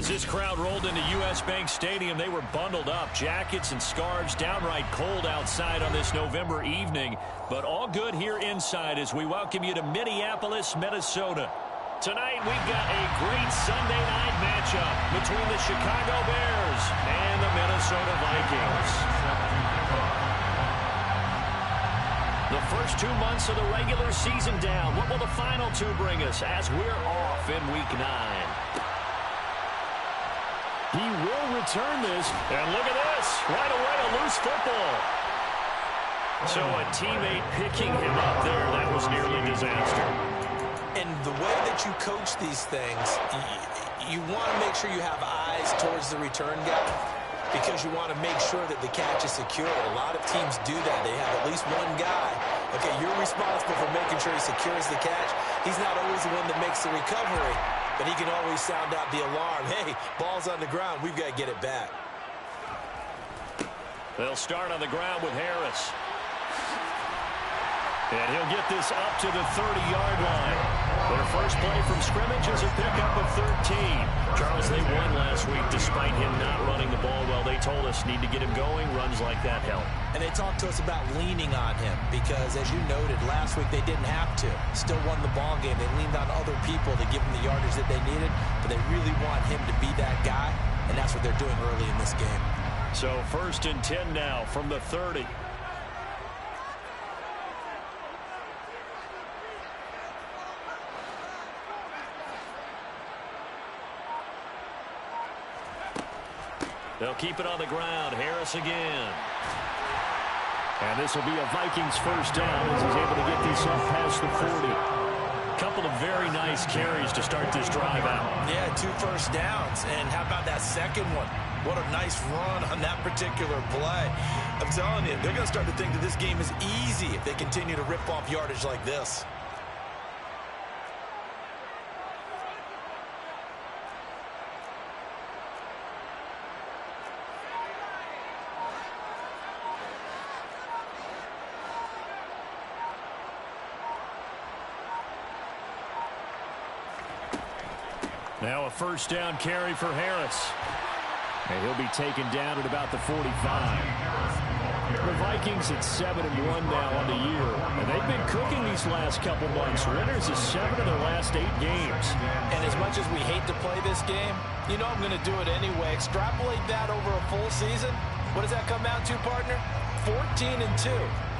As this crowd rolled into U.S. Bank Stadium, they were bundled up, jackets and scarves, downright cold outside on this November evening. But all good here inside as we welcome you to Minneapolis, Minnesota. Tonight, we've got a great Sunday night matchup between the Chicago Bears and the Minnesota Vikings. The first 2 months of the regular season down. What will the final two bring us as we're off in Week 9? He will return this, and look at this, right away a loose football. So a teammate picking him up there, that was nearly disaster. And the way that you coach these things, you want to make sure you have eyes towards the return guy because you want to make sure that the catch is secure. A lot of teams do that. They have at least one guy. Okay, you're responsible for making sure he secures the catch. He's not always the one that makes the recovery. But he can always sound out the alarm. Hey, ball's on the ground. We've got to get it back. They'll start on the ground with Harris. And he'll get this up to the 30-yard line. Their first play from scrimmage is a pickup of 13. Charles, they won last week despite him not running the ball well. They told us need to get him going. Runs like that help. And they talked to us about leaning on him because, as you noted, last week they didn't have to. Still won the ball game. They leaned on other people to give them the yardage that they needed, but they really want him to be that guy, and that's what they're doing early in this game. So 1st and 10 now from the 30. They'll keep it on the ground. Harris again. And this will be a Vikings first down as he's able to get this up past the 40. Couple of very nice carries to start this drive out. Yeah, 2 first downs. And how about that second one? What a nice run on that particular play. I'm telling you, they're going to start to think that this game is easy if they continue to rip off yardage like this. Now a first down carry for Harris. And he'll be taken down at about the 45. The Vikings at 7-1 now on the year. And they've been cooking these last couple months. Winners of 7 of their last 8 games. And as much as we hate to play this game, you know I'm going to do it anyway. Extrapolate that over a full season. What does that come out to, partner? 14-2.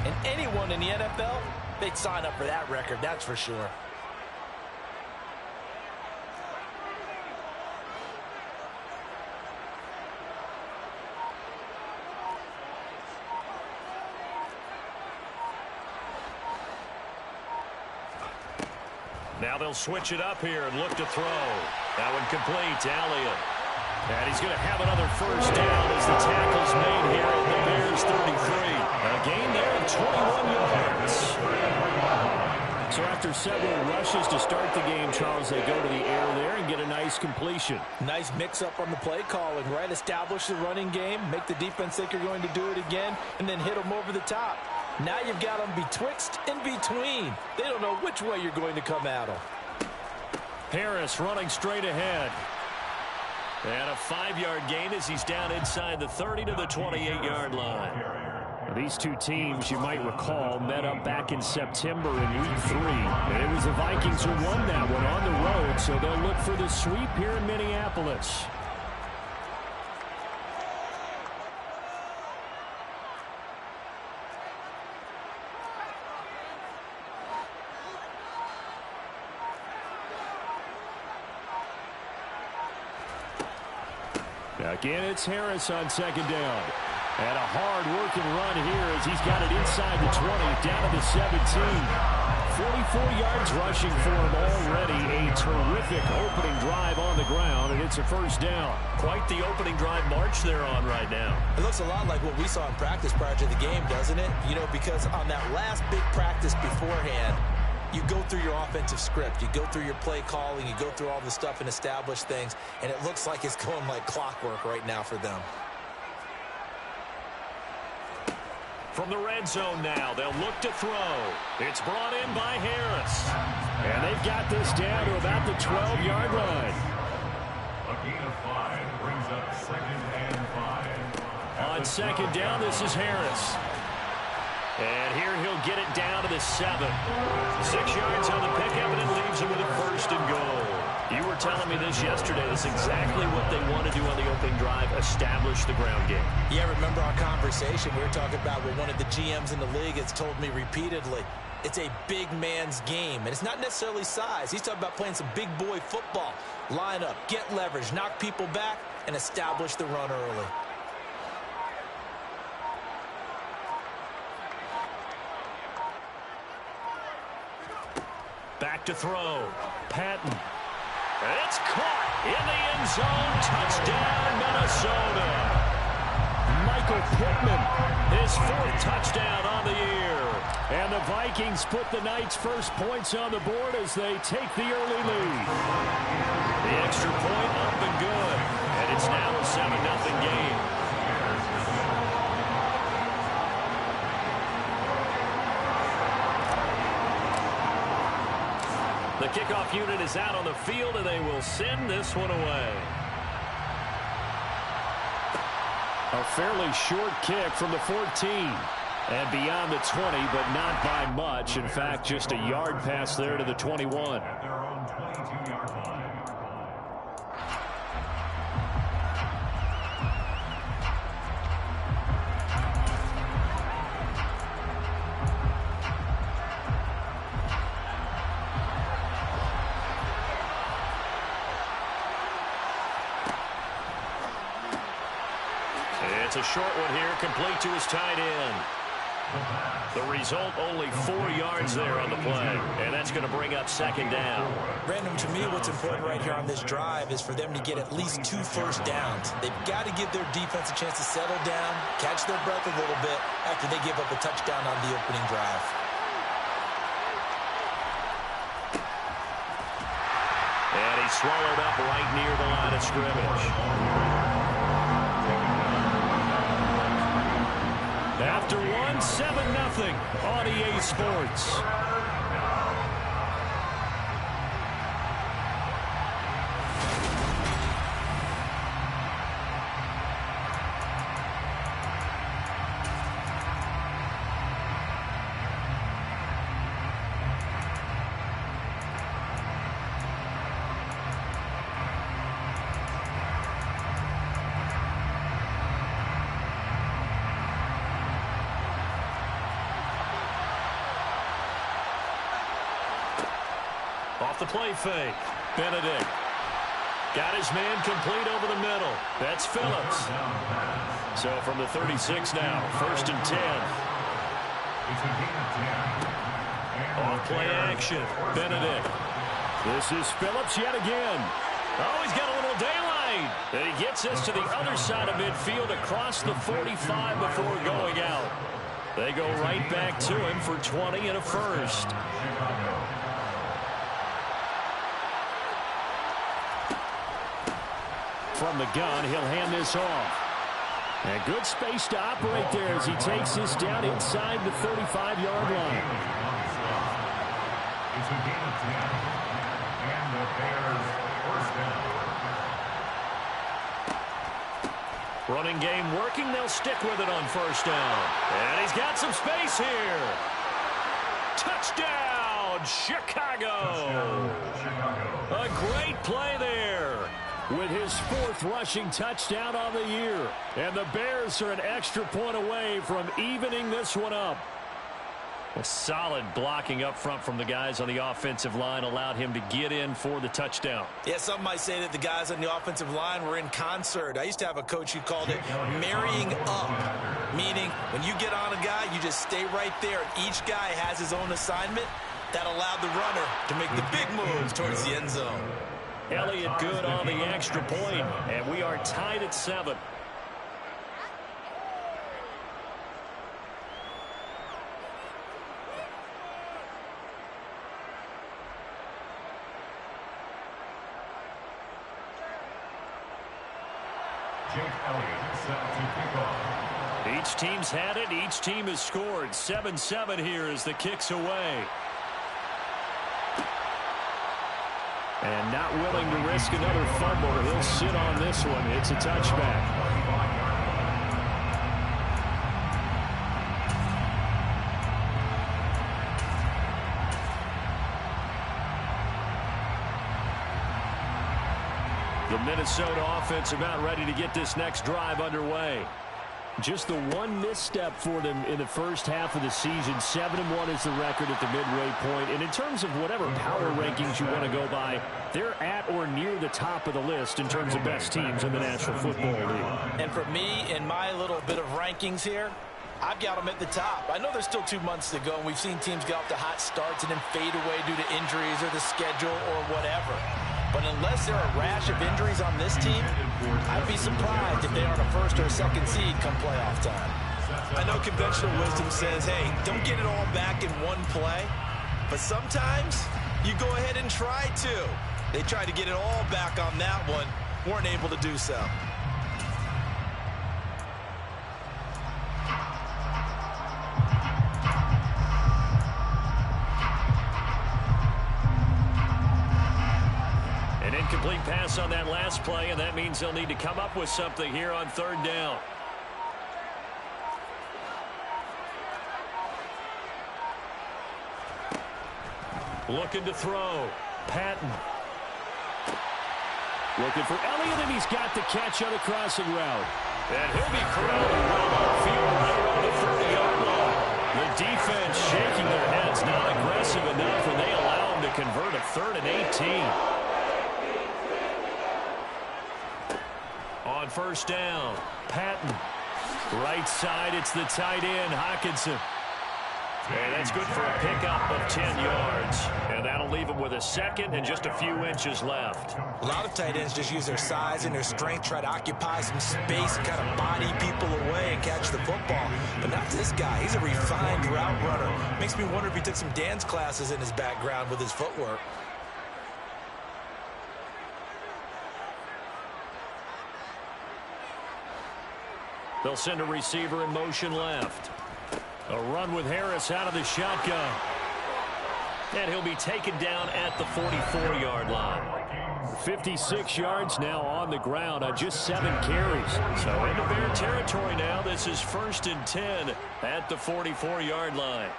And anyone in the NFL, they'd sign up for that record, that's for sure. Now they'll switch it up here and look to throw. That one complete to Elliott. And he's going to have another first down as the tackle's made here at the Bears 33. A gain there of 21 yards. So after several rushes to start the game, Charles, they go to the air there and get a nice completion. Nice mix-up on the play calling, right? Establish the running game, make the defense think you're going to do it again, and then hit them over the top. Now you've got them betwixt and between. They don't know which way you're going to come at them. Harris running straight ahead. And a 5-yard gain as he's down inside the 30 to the 28-yard line. These two teams, you might recall, met up back in September in Week 3. And it was the Vikings who won that one on the road, so they'll look for the sweep here in Minneapolis. Again, it's Harris on second down. And a hard-working run here as he's got it inside the 20, down to the 17. 44 yards rushing for him already. A terrific opening drive on the ground, and it's a first down. Quite the opening drive march they're on right now. It looks a lot like what we saw in practice prior to the game, doesn't it? You know, because on that last big practice beforehand, you go through your offensive script, you go through your play calling, you go through all the stuff and establish things, and it looks like it's going like clockwork right now for them. From the red zone now, they'll look to throw. It's brought in by Harris. And they've got this down to about the 12-yard line. On second down, this is Harris. And here he'll get it down to the 7. 6 yards on the pickup, and it leaves him with a first and goal. You were telling me this yesterday. That's exactly what they want to do on the opening drive, establish the ground game. Yeah, remember our conversation? We were talking about what one of the GMs in the league has told me repeatedly. It's a big man's game, and it's not necessarily size. He's talking about playing some big boy football. Line up, get leverage, knock people back, and establish the run early. Back to throw. Patton. It's caught in the end zone. Touchdown, Minnesota. Michael Pittman, his 4th touchdown on the year. And the Vikings put the Knights' first points on the board as they take the early lead. The extra point up and good. And it's now a 7-0 game. The kickoff unit is out on the field, and they will send this one away. A fairly short kick from the 14. And beyond the 20, but not by much. In fact, just a yard pass there to the 21. At their own 22-yard line. It's a short one here, complete to his tight end. The result, only 4 yards there on the play, and that's going to bring up second down. Brandon, to me, what's important right here on this drive is for them to get at least 2 first downs. They've got to give their defense a chance to settle down, catch their breath a little bit after they give up a touchdown on the opening drive. And he's swallowed up right near the line of scrimmage. After one, 7-0 on EA Sports. Off the play fake. Benedict. Got his man complete over the middle. That's Phillips. So from the 36 now, 1st and 10. Off play action. Benedict. This is Phillips yet again. Oh, he's got a little daylight. And he gets us to the other side of midfield across the 45 before going out. They go right back to him for 20 and a first. From the gun, he'll hand this off. And good space to operate there as he takes this down inside the 35-yard line. It's a gain of 10. And the Bears first down. Running game working. They'll stick with it on first down. And he's got some space here. Touchdown, Chicago. A great play there. With his 4th rushing touchdown on the year. And the Bears are an extra point away from evening this one up. A solid blocking up front from the guys on the offensive line allowed him to get in for the touchdown. Yeah, some might say that the guys on the offensive line were in concert. I used to have a coach who called it marrying up, meaning when you get on a guy, you just stay right there. Each guy has his own assignment. That allowed the runner to make the big moves towards the end zone. Elliott good on the extra point, and we are tied at 7. Jake Elliott set to kick off. Each team's had it. Each team has scored. 7-7 here as the kick's away. And not willing to risk another fumble. He'll sit on this one. It's a touchback. The Minnesota offense about ready to get this next drive underway. Just the one misstep for them in the first half of the season. 7-1 is the record at the midway point. And in terms of whatever power rankings you want to go by, they're at or near the top of the list in terms of best teams in the National Football League. And for me, in my little bit of rankings here, I've got them at the top. I know there's still 2 months to go, and we've seen teams get off to hot starts and then fade away due to injuries or the schedule or whatever. But unless there are a rash of injuries on this team, I'd be surprised if they aren't a first or a second seed come playoff time. I know conventional wisdom says, hey, don't get it all back in one play. But sometimes you go ahead and try to. They tried to get it all back on that one, weren't able to do so. Incomplete pass on that last play, and that means they'll need to come up with something here on third down. Looking to throw. Patton. Looking for Elliott, and he's got the catch on the crossing route. And he'll be corralled well upfield right around the 30-yard line. The defense shaking their heads, not aggressive enough, and they allow him to convert a 3rd and 18. On first down, Patton. Right side, it's the tight end, Hockenson. And that's good for a pickup of 10 yards. And that'll leave him with a second and just a few inches left. A lot of tight ends just use their size and their strength, try to occupy some space, kind of body people away and catch the football. But not this guy. He's a refined route runner. Makes me wonder if he took some dance classes in his background with his footwork. They'll send a receiver in motion left. A run with Harris out of the shotgun. And he'll be taken down at the 44-yard line. 56 yards now on the ground on just 7 carries. So into Bear territory now. This is 1st and 10 at the 44-yard line.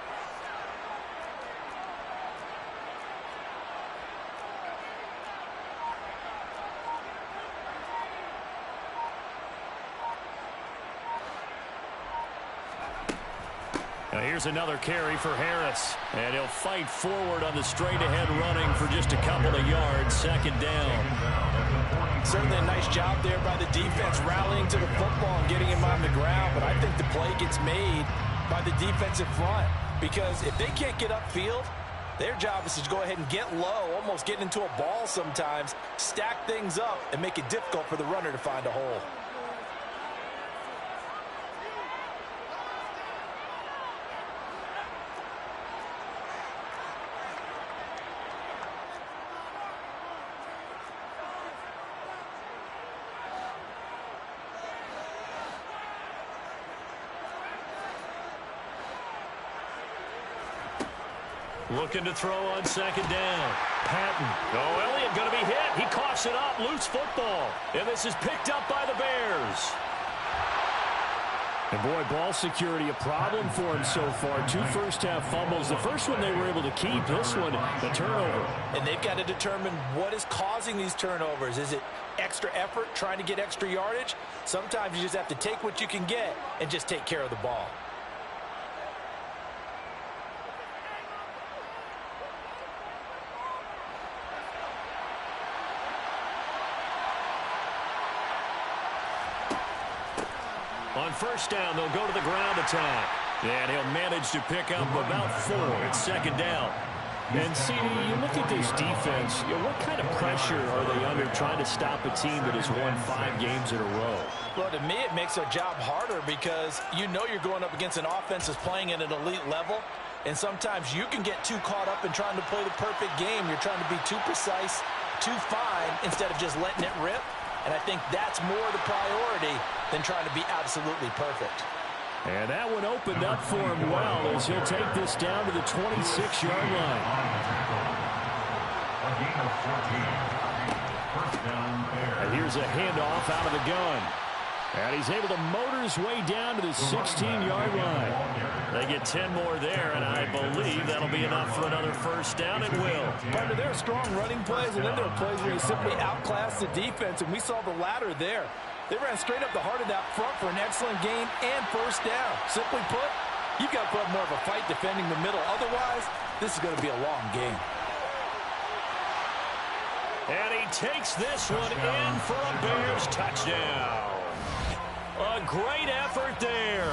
Now here's another carry for Harris. And he'll fight forward on the straight-ahead running for just a couple of yards. 2nd down. Certainly a nice job there by the defense rallying to the football and getting him on the ground. But I think the play gets made by the defensive front. Because if they can't get upfield, their job is to go ahead and get low, almost get into a ball sometimes, stack things up, and make it difficult for the runner to find a hole. Looking to throw on 2nd down. Patton. Oh, Elliott going to be hit. He coughs it up. Loose football. And this is picked up by the Bears. And boy, ball security a problem for him so far. 2 first-half fumbles. The first one they were able to keep. This one, a turnover. And they've got to determine what is causing these turnovers. Is it extra effort, trying to get extra yardage? Sometimes you just have to take what you can get and just take care of the ball. On first down, they'll go to the ground attack. And he'll manage to pick up about 4 at 2nd down. And see, you look at this defense, what kind of pressure are they under trying to stop a team that has won 5 games in a row? Well, to me, it makes their job harder because you know you're going up against an offense that's playing at an elite level. And sometimes you can get too caught up in trying to play the perfect game. You're trying to be too precise, too fine, instead of just letting it rip. And I think that's more the priority than trying to be absolutely perfect. And that one opened up for him well as he'll take this down to the 26-yard line. A gain of 14. First down Bears. And here's a handoff out of the gun. And he's able to motor his way down to the 16-yard line. They get 10 more there, and I believe that'll be enough for another first down. It will. Partner, there are strong running plays, and then there are plays where you simply outclass the defense, and we saw the latter there. They ran straight up the heart of that front for an excellent gain and first down. Simply put, you've got to put up more of a fight defending the middle. Otherwise, this is going to be a long game. And he takes this one in for a Bears touchdown. A great effort there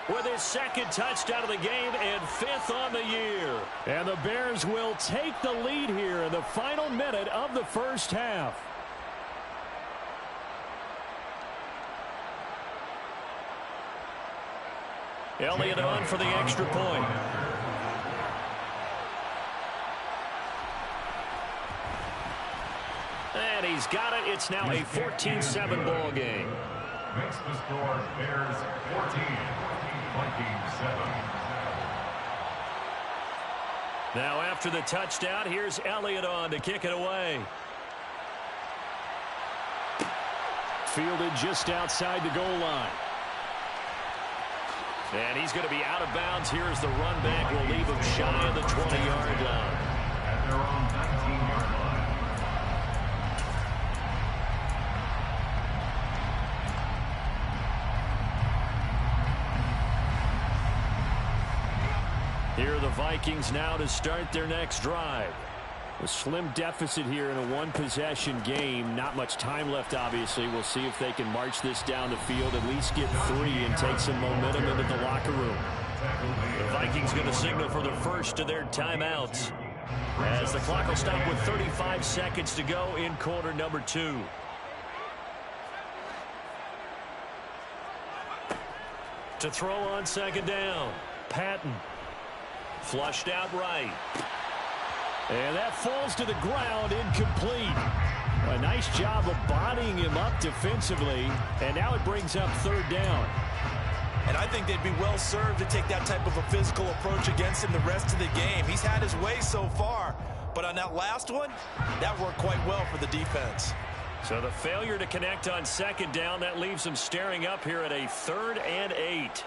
with his second touchdown of the game and 5th on the year. And the Bears will take the lead here in the final minute of the first half. Elliott on for the extra point. And he's got it. It's now a 14-7 ball game. Makes the score Bears 14, Vikings 7. Now after the touchdown, here's Elliott on to kick it away. Fielded just outside the goal line. And he's going to be out of bounds here as the run back will leave him shy of the 20-yard line. At their own 19-yard line. Here are the Vikings now to start their next drive. A slim deficit here in a one-possession game. Not much time left, obviously. We'll see if they can march this down the field, at least get 3 and take some momentum into the locker room. The Vikings going to signal for the first of their timeouts, as the clock will stop with 35 seconds to go in quarter number 2. To throw on second down, Patton. Flushed out right. And that falls to the ground, incomplete. A nice job of bodying him up defensively, and now it brings up 3rd down. And I think they'd be well served to take that type of a physical approach against him the rest of the game. He's had his way so far, but on that last one, that worked quite well for the defense. So the failure to connect on second down, that leaves him staring up here at a 3rd and 8.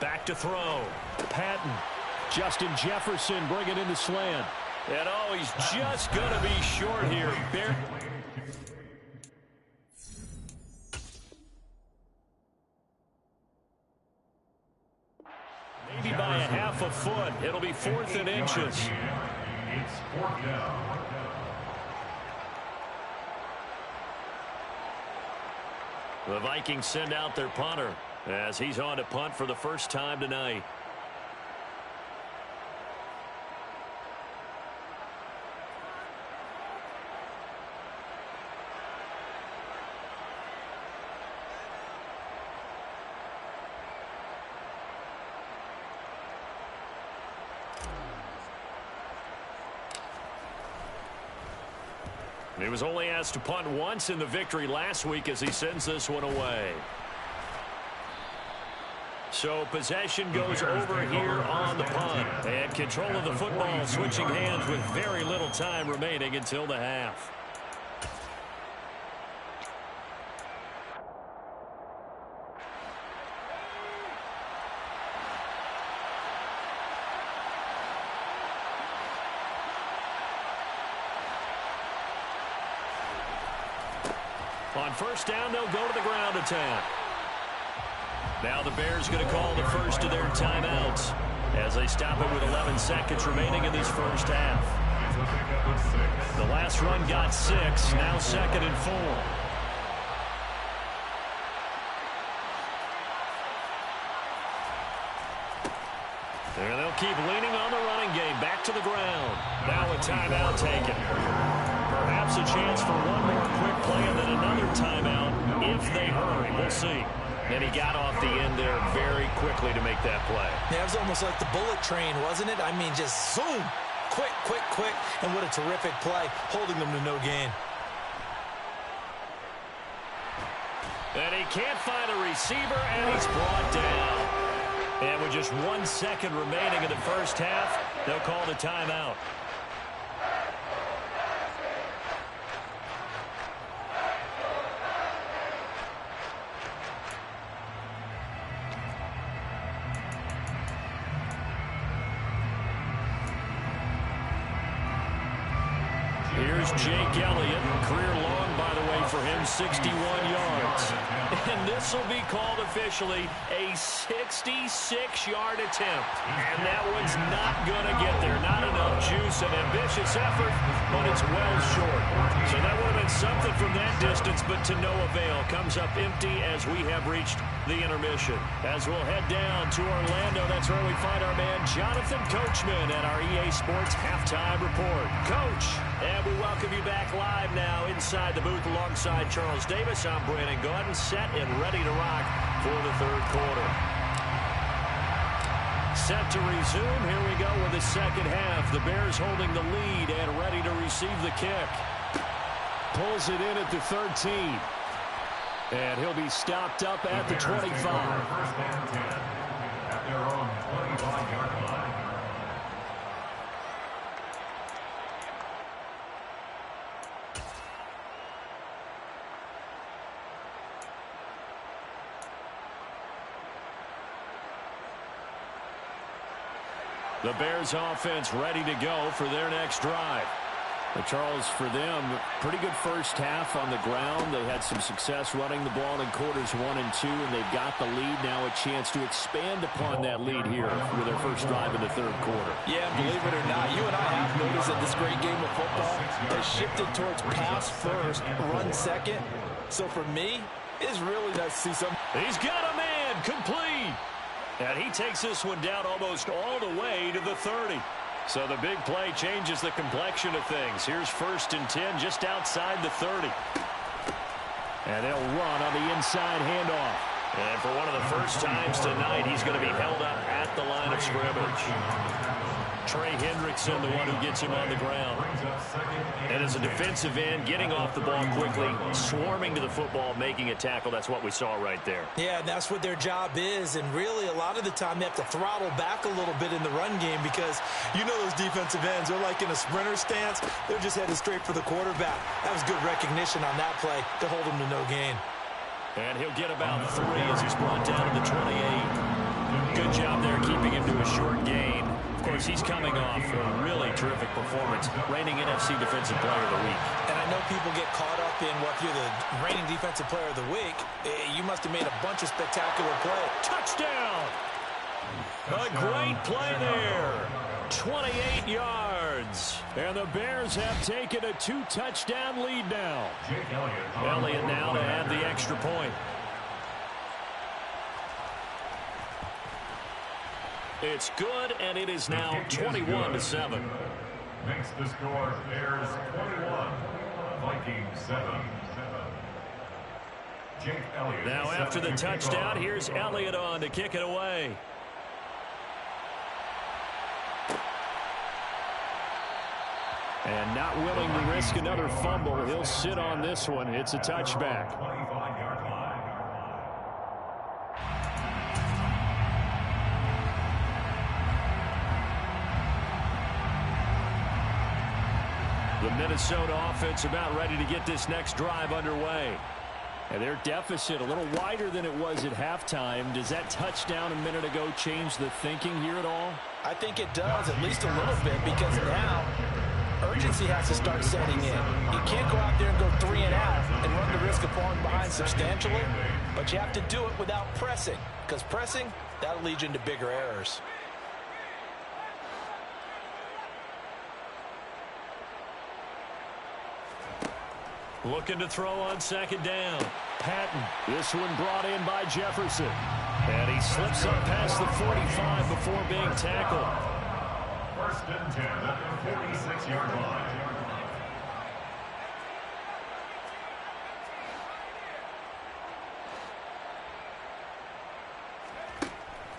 Back to throw. Patton. Justin Jefferson bringing in the slant. And oh, he's just going to be short here. Maybe by a half a foot. It'll be 4th and inches. It's 4th down. The Vikings send out their punter as he's on to punt for the first time tonight. He was only asked to punt once in the victory last week as he sends this one away. So possession goes over here on the punt. And control of the football switching hands with very little time remaining until the half. On first down, they'll go to the ground attack. Now the Bears going to call the first of their timeouts as they stop it with 11 seconds remaining in this first half. The last run got 6, now 2nd and 4. And they'll keep leaning on the running game. Back to the ground. Now a timeout taken. Perhaps a chance for one more quick play and then another timeout if they hurry. We'll see. And he got off the end there very quickly to make that play. Yeah, it was almost like the bullet train, wasn't it? I mean, just zoom. Quick, quick, quick. And what a terrific play, holding them to no gain. And he can't find a receiver, and he's brought down. And with just 1 second remaining in the first half, they'll call the timeout. Here's Jake Elliott. Career long, by the way, for him, 61 yards. And this will be called officially a 66-yard attempt. And that one's not going to get there. Not enough juice, an ambitious effort, but it's well short. So that would have been something from that distance, but to no avail. Comes up empty as we have reached the intermission. As we'll head down to Orlando, that's where we find our man Jonathan Coachman at our EA Sports Halftime Report. Coach, and we welcome you back live now inside the booth alongside Charles Davis. I'm Brandon Gaudin, set and ready to rock for the third quarter. Set to resume. Here we go with the second half. The Bears holding the lead and ready to receive the kick. Pulls it in at the 13. And he'll be stopped up at the 25. First and 10 at their own 25-yard line. The Bears offense ready to go for their next drive. But Charles, for them, pretty good first half on the ground. They had some success running the ball in quarters 1 and 2, and they've got the lead now, a chance to expand upon that lead here with their first drive in the third quarter. Yeah, believe it or not, you and I have noticed that this great game of football has shifted towards pass first, run second. So for me, it's really nice to see some. He's got a man, complete. And he takes this one down almost all the way to the 30. So the big play changes the complexion of things. Here's 1st and 10 just outside the 30. And they'll run on the inside handoff. And for one of the first times tonight, he's going to be held up at the line of scrimmage. Trey Hendrickson, the one who gets him on the ground. And as a defensive end, getting off the ball quickly, swarming to the football, making a tackle, that's what we saw right there. Yeah, that's what their job is. And really, a lot of the time, they have to throttle back a little bit in the run game because you know those defensive ends, they're like in a sprinter stance. They're just headed straight for the quarterback. That was good recognition on that play to hold him to no gain. And he'll get about 3 as he's brought down to the 28. Good job there keeping him to a short gain. Of course, he's coming off a really terrific performance, reigning NFC Defensive Player of the Week. And I know people get caught up in what you're the reigning Defensive Player of the Week. You must have made a bunch of spectacular plays. Touchdown! A great play there. 28 yards. And the Bears have taken a 2-touchdown lead now. Elliott now to add the extra point. It's good, and it is now 21-7. Makes the score Bears 21, Vikings 7. Jake Elliott. Now after the touchdown, here's Elliott on to kick it away. And not willing to risk another fumble, he'll sit on this one. It's a touchback. 25-yard line. The Minnesota offense about ready to get this next drive underway. And their deficit a little wider than it was at halftime. Does that touchdown a minute ago change the thinking here at all? I think it does, at least a little bit, because now urgency has to start setting in. You can't go out there and go 3 and out and run the risk of falling behind substantially, but you have to do it without pressing, because pressing, that'll lead you into bigger errors. Looking to throw on second down. Patton. This one brought in by Jefferson. And he slips up past the 45 before being tackled. 1st and 10 at the 46-yard line.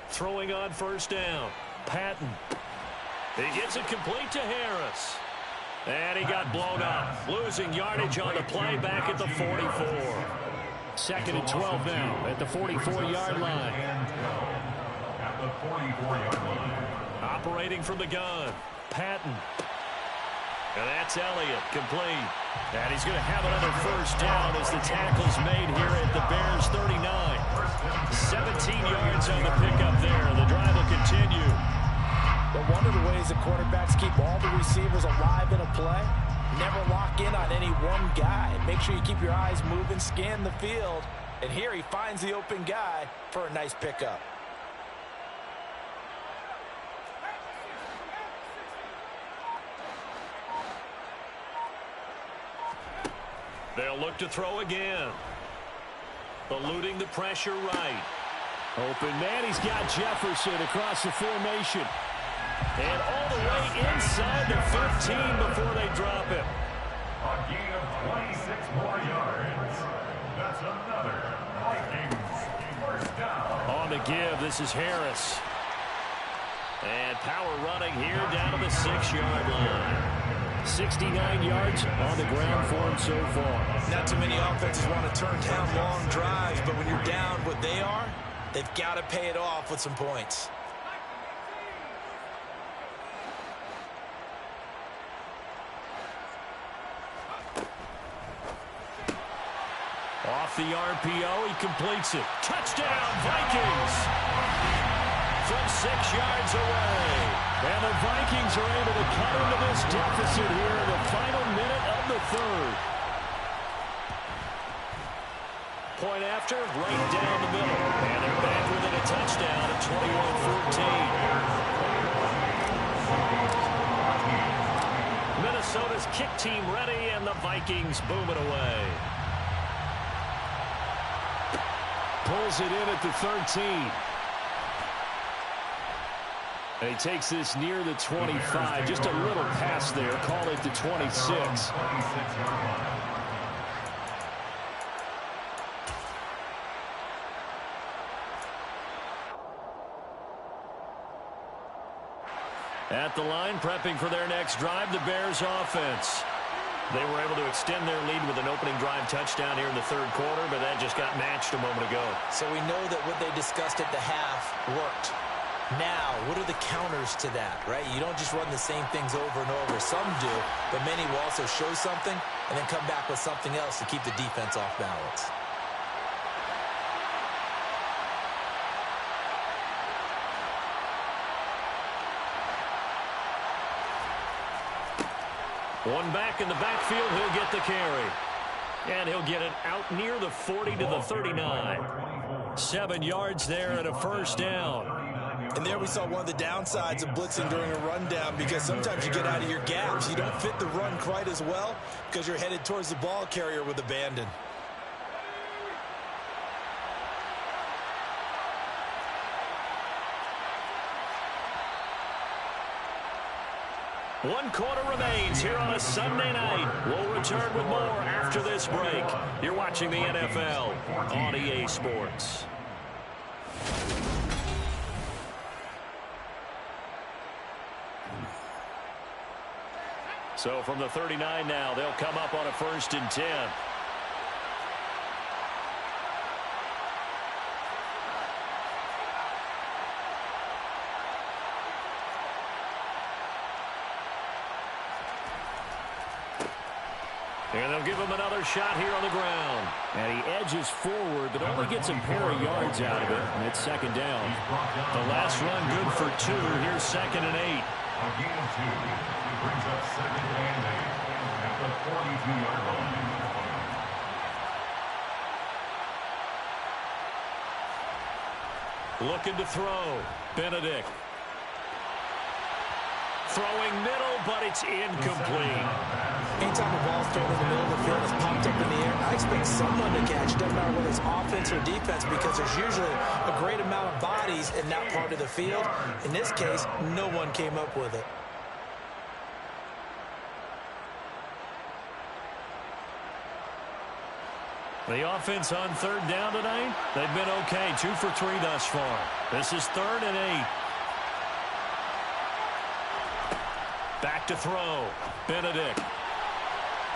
Throwing on 1st down. Patton. He gets it complete to Harris. And he got blown up, losing yardage on the play back at the 44. 2nd and 12 now at the 44-yard line. at the 44-yard line. Operating from the gun, Patton. And that's Elliott, complete. And he's going to have another first down as the tackle's made here at the Bears 39. 17 yards on the pickup there. The drive will continue. But one of the ways the quarterbacks keep all the receivers alive in a play, never lock in on any one guy. Make sure you keep your eyes moving, scan the field. And here he finds the open guy for a nice pickup. They'll look to throw again. Eluding the pressure right. Open man, he's got Jefferson across the formation. And all the way inside the 15 before they drop him. A gain of 26 more yards. That's another Vikings first down. On the give, this is Harris. And power running here down to the 6-yard line. 69 yards on the ground for him so far. Not too many offenses want to turn down long drives, but when you're down what they are, they've got to pay it off with some points. Off the RPO, he completes it. Touchdown, Vikings! From 6 yards away. And the Vikings are able to cut into this deficit here in the final minute of the third. Point after, right down the middle. And they're back within a touchdown at 21-14. Minnesota's kick team ready, and the Vikings boom it away. Pulls it in at the 13. And he takes this near the 25. Just a little pass there. Call it the 26. At the line, prepping for their next drive, the Bears offense. They were able to extend their lead with an opening drive touchdown here in the third quarter, but that just got matched a moment ago. So we know that what they discussed at the half worked. Now, what are the counters to that, right? You don't just run the same things over and over. Some do, but many will also show something and then come back with something else to keep the defense off balance. One back in the backfield, he'll get the carry. And he'll get it out near the 40 to the 39. 7 yards there and a first down. And there we saw one of the downsides of blitzing during a rundown, because sometimes you get out of your gaps. You don't fit the run quite as well because you're headed towards the ball carrier with abandon. One quarter remains here on a Sunday night. We'll return with more after this break. You're watching the NFL on EA Sports. So from the 39 now, they'll come up on a 1st and 10. And they'll give him another shot here on the ground. And he edges forward, but only gets a pair of yards out of it. And it's 2nd down. The last run good for 2. Here's 2nd and 8. A gain of 2. He brings up 2nd and 8 at the 42-yard line. Looking to throw. Benedict. Throwing middle, but it's incomplete. Anytime the ball's thrown in the middle of the field, it's popped up in the air, I expect someone to catch. It doesn't matter whether it's offense or defense, because there's usually a great amount of bodies in that part of the field. In this case, no one came up with it. The offense on 3rd down tonight, they've been okay. 2 for 3 thus far. This is 3rd and 8. Back to throw. Benedict.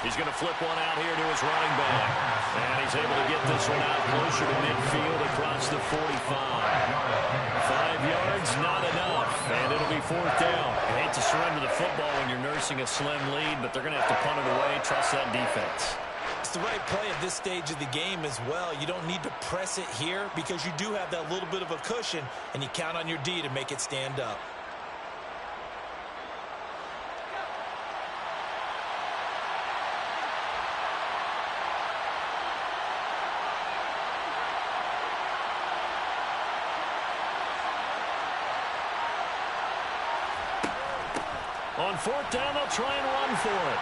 He's going to flip one out here to his running back. And he's able to get this one out closer to midfield across the 45. 5 yards, not enough. And it'll be 4th down. You hate to surrender the football when you're nursing a slim lead, but they're going to have to punt it away, trust that defense. It's the right play at this stage of the game as well. You don't need to press it here because you do have that little bit of a cushion, and you count on your D to make it stand up. On 4th down, they'll try and run for it.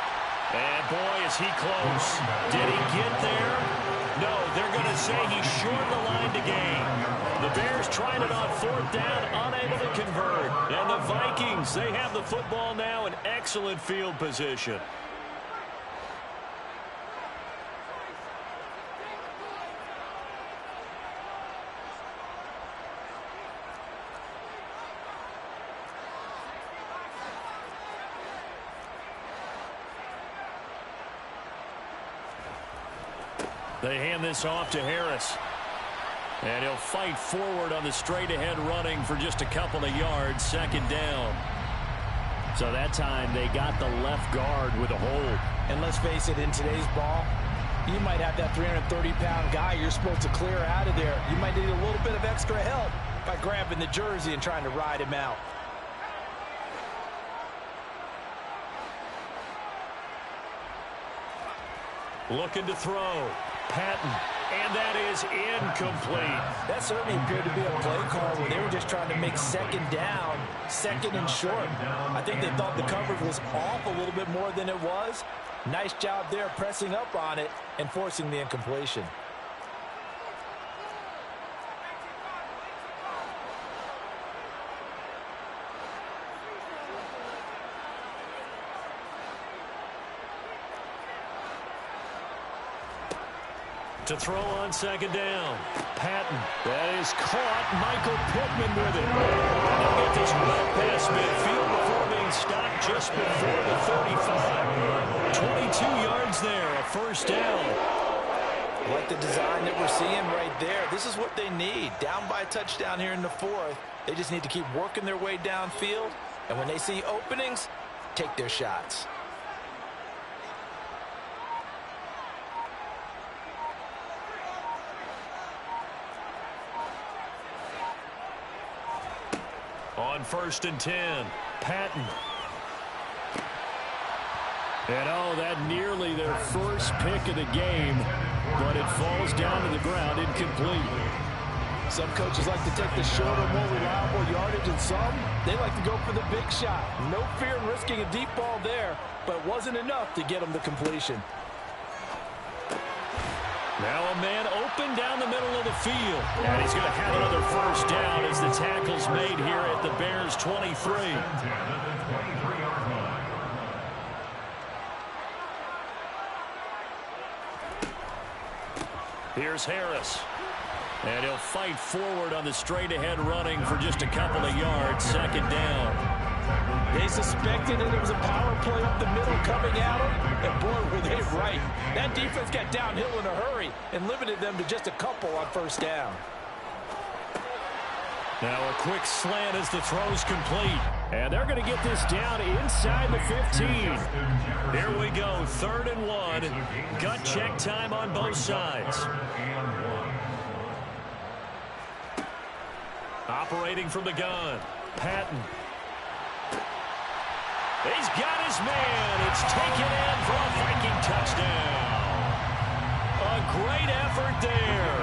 And, boy, is he close. Did he get there? No, they're going to say he's short the line to gain. The Bears trying it on 4th down, unable to convert. And the Vikings, they have the football now in excellent field position. They hand this off to Harris. And he'll fight forward on the straight-ahead running for just a couple of yards. 2nd down. So that time they got the left guard with a hold. And let's face it, in today's ball, you might have that 330-pound guy you're supposed to clear out of there. You might need a little bit of extra help by grabbing the jersey and trying to ride him out. Looking to throw. Patton. And that is incomplete. That certainly appeared to be a play call where they were just trying to make 2nd down, 2nd and short. I think they thought the coverage was off a little bit more than it was. Nice job there pressing up on it and forcing the incompletion. To throw on 2nd down. Patton. That is caught. Michael Pittman with it. And they'll get this right past midfield before being stopped just before the 35. 22 yards there, a 1st down. Like the design that we're seeing right there. This is what they need. Down by a touchdown here in the 4th. They just need to keep working their way downfield. And when they see openings, take their shots. On 1st and 10, Patton. And, oh, that nearly their first pick of the game, but it falls down to the ground incomplete. Some coaches like to take the shorter, more reliable yardage, and some, they like to go for the big shot. No fear in risking a deep ball there, but it wasn't enough to get them the completion. Now a man open down the middle of the field. And he's going to have another 1st down as the tackle's made here at the Bears' 23. Here's Harris. And he'll fight forward on the straight-ahead running for just a couple of yards. 2nd down. They suspected that it was a power play up the middle coming at them, and boy, were they right. That defense got downhill in a hurry and limited them to just a couple on 1st down. Now a quick slant as the throw's complete. And they're going to get this down inside the 15. Here we go, 3rd and 1. Gut check time on both sides. Operating from the gun, Patton. He's got his man. It's taken in for a Viking touchdown. A great effort there.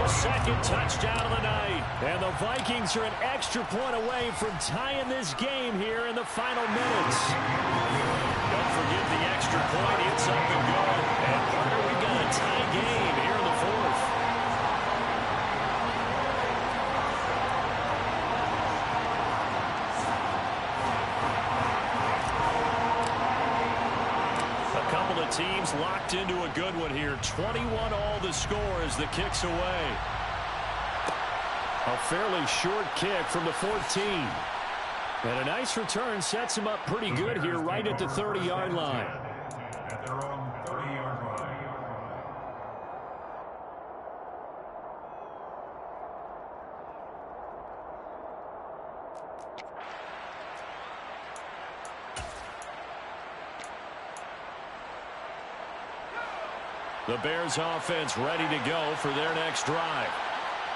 His 2nd touchdown of the night. And the Vikings are an extra point away from tying this game here in the final minutes. Don't forget the extra point. It's up and good. And partner, we've got a tie game here in the 4th. Teams locked into a good one here. 21 all the score as the kick's away. A fairly short kick from the 14. And a nice return sets him up pretty good here right at the 30-yard line. At their own The Bears offense ready to go for their next drive.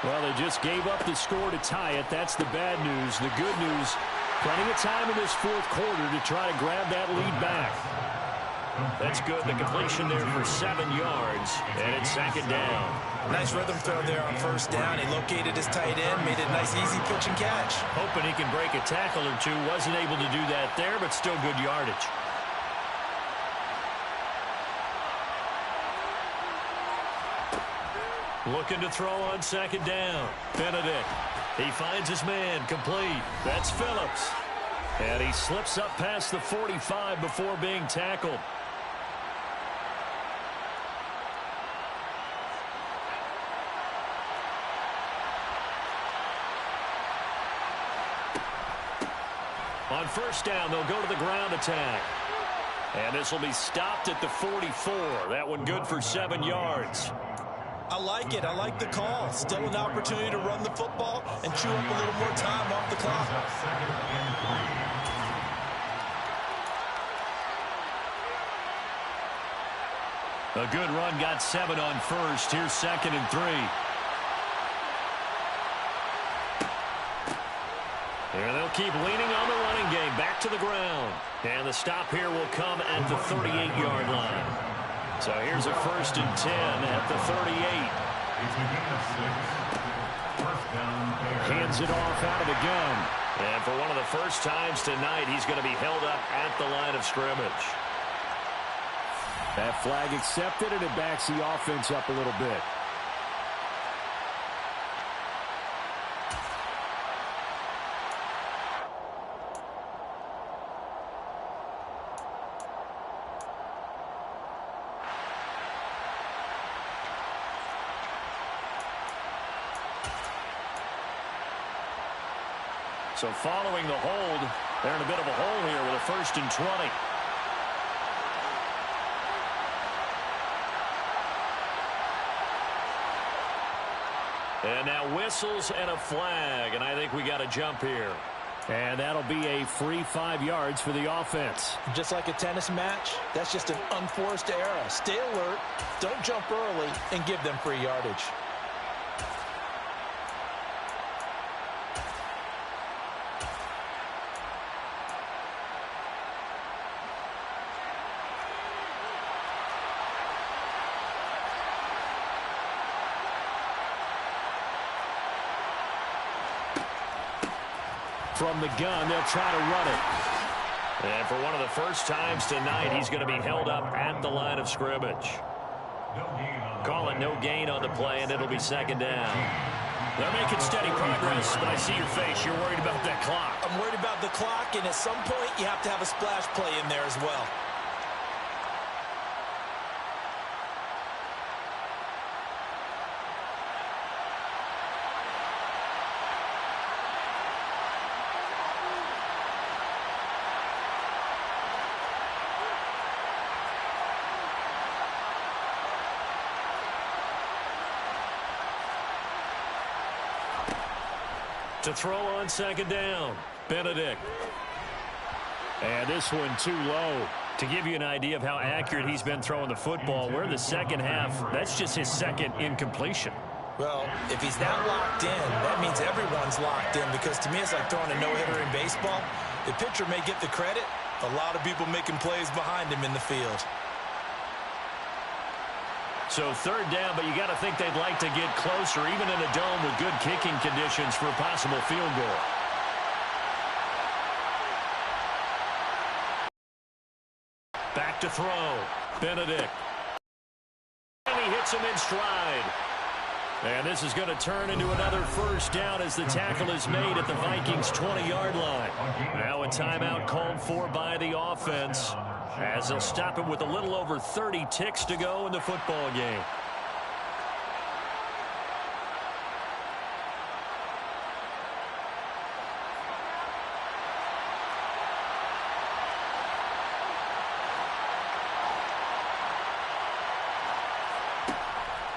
Well, they just gave up the score to tie it. That's the bad news. The good news, plenty of time in this fourth quarter to try to grab that lead back. That's good. The completion there for 7 yards, and it's second down. Nice rhythm throw there on first down. He located his tight end, made it a nice, easy pitch and catch. Hoping he can break a tackle or two. Wasn't able to do that there, but still good yardage. Looking to throw on second down. Benedict. He finds his man. Complete. That's Phillips. And he slips up past the 45 before being tackled. On first down, they'll go to the ground attack. And this will be stopped at the 44. That one good for 7 yards. I like it. I like the call. Still an opportunity to run the football and chew up a little more time off the clock. A good run, got 7 on first. Here's 2nd and 3. And they'll keep leaning on the running game. Back to the ground. And the stop here will come at the 38-yard line. So here's a 1st and 10 at the 38. Hands it off out of the gun. And for one of the first times tonight, he's going to be held up at the line of scrimmage. That flag accepted, and it backs the offense up a little bit. So following the hold, they're in a bit of a hole here with a 1st and 20. And now whistles and a flag, and I think we got a jump here. And that'll be a free 5 yards for the offense. Just like a tennis match, that's just an unforced error. Stay alert, don't jump early, and give them free yardage. From the gun, they'll try to run it. And for one of the first times tonight, he's going to be held up at the line of scrimmage. Call it no gain on the play, and it'll be 2nd down. They're making steady progress, but I see your face. You're worried about that clock. I'm worried about the clock, and at some point, you have to have a splash play in there as well. To throw on 2nd down, Benedict. And this one too low. To give you an idea of how accurate he's been throwing the football, we're in the second half. That's just his 2nd incompletion. Well, if he's that locked in, that means everyone's locked in, because to me it's like throwing a no-hitter in baseball. The pitcher may get the credit, a lot of people making plays behind him in the field. So 3rd down, but you got to think they'd like to get closer, even in a dome with good kicking conditions for a possible field goal. Back to throw. Benedict. And he hits him in stride. And this is going to turn into another 1st down as the tackle is made at the Vikings' 20-yard line. Now a timeout called for by the offense, as they'll stop it with a little over 30 ticks to go in the football game.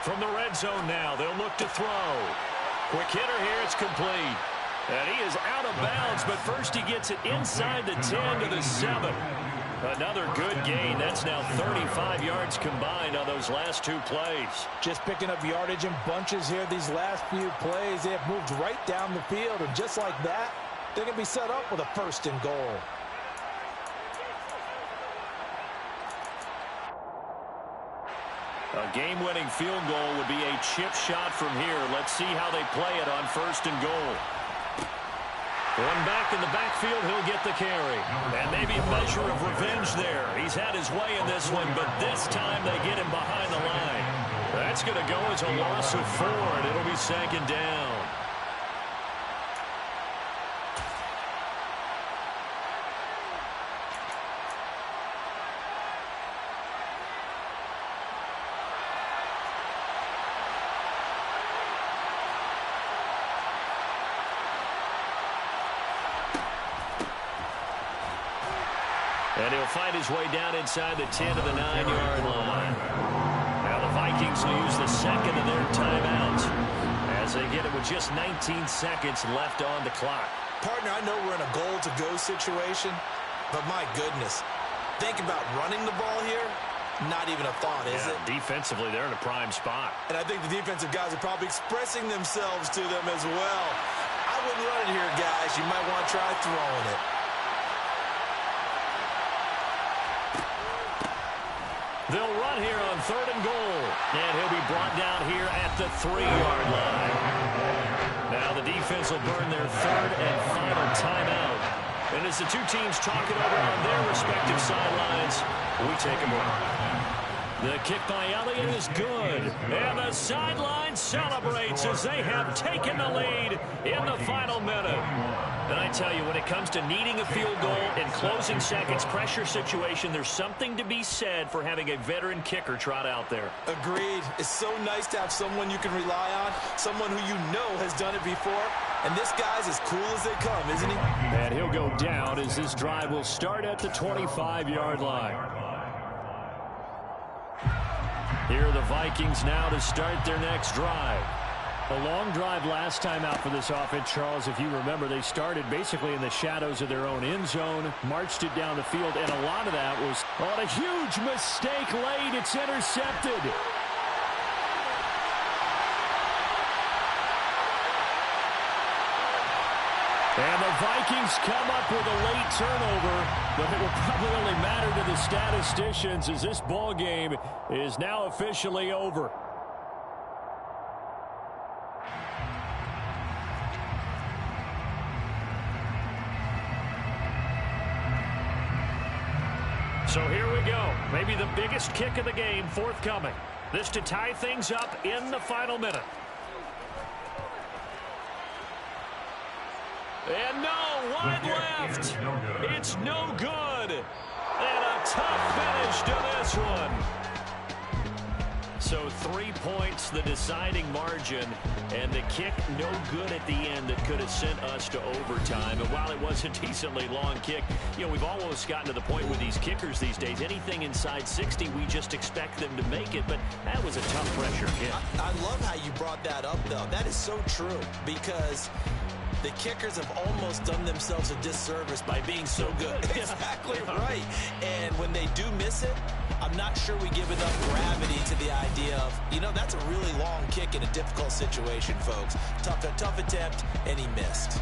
From the red zone now, they'll look to throw. Quick hitter here, it's complete. And he is out of bounds, but first he gets it inside the 10 to the 7. Another good gain. That's now 35 yards combined on those last two plays. Just picking up yardage in bunches here these last few plays. They have moved right down the field, and just like that, they're going to be set up with a 1st and goal. A game-winning field goal would be a chip shot from here. Let's see how they play it on 1st and goal. One back in the backfield, he'll get the carry. And maybe a measure of revenge there. He's had his way in this one, but this time they get him behind the line. That's going to go as a loss of 4, and it'll be 2nd down. And he'll find his way down inside the 10 to the 9-yard line. Now the Vikings will use the 2nd of their timeouts as they get it with just 19 seconds left on the clock. Partner, I know we're in a goal-to-go situation, but my goodness, think about running the ball here. Not even a thought, is it? Defensively, they're in a prime spot. And I think the defensive guys are probably expressing themselves to them as well. I wouldn't run it here, guys. You might want to try throwing it. They'll run here on 3rd and goal. And he'll be brought down here at the 3-yard line. Now the defense will burn their 3rd and final timeout. And as the two teams talk it over on their respective sidelines, we take a break. The kick by Elliott is good. And the sideline celebrates as they have taken the lead in the final minute. And I tell you, when it comes to needing a field goal in closing seconds, pressure situation, there's something to be said for having a veteran kicker trot out there. Agreed. It's so nice to have someone you can rely on, someone who you know has done it before. And this guy's as cool as they come, isn't he? And he'll go down as this drive will start at the 25-yard line. Here are the Vikings now to start their next drive. A long drive last time out for this offense, Charles. If you remember, they started basically in the shadows of their own end zone, marched it down the field, and a lot of that was on a huge mistake late. It's intercepted. And the Vikings come up with a late turnover, but it will probably only matter to the statisticians as this ball game is now officially over. So here we go. Maybe the biggest kick of the game forthcoming. This to tie things up in the final minute. And no, wide left. It's no good. And a tough finish to this one. So 3 points, the deciding margin, and the kick no good at the end that could have sent us to overtime. And while it was a decently long kick, you know, we've almost gotten to the point with these kickers these days, anything inside 60, we just expect them to make it. But that was a tough pressure kick. I love how you brought that up, though. That is so true because the kickers have almost done themselves a disservice by being so good. Exactly right. And when they do miss it, I'm not sure we give enough gravity to the idea of, you know, that's a really long kick in a difficult situation, folks. Tough attempt, and he missed.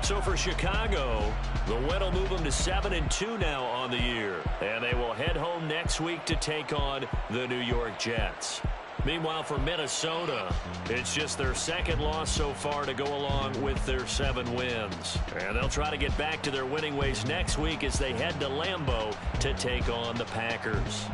So for Chicago, the win will move them to 7-2 now on the year. And they will head home next week to take on the New York Jets. Meanwhile, for Minnesota, it's just their second loss so far to go along with their 7 wins. And they'll try to get back to their winning ways next week as they head to Lambeau to take on the Packers.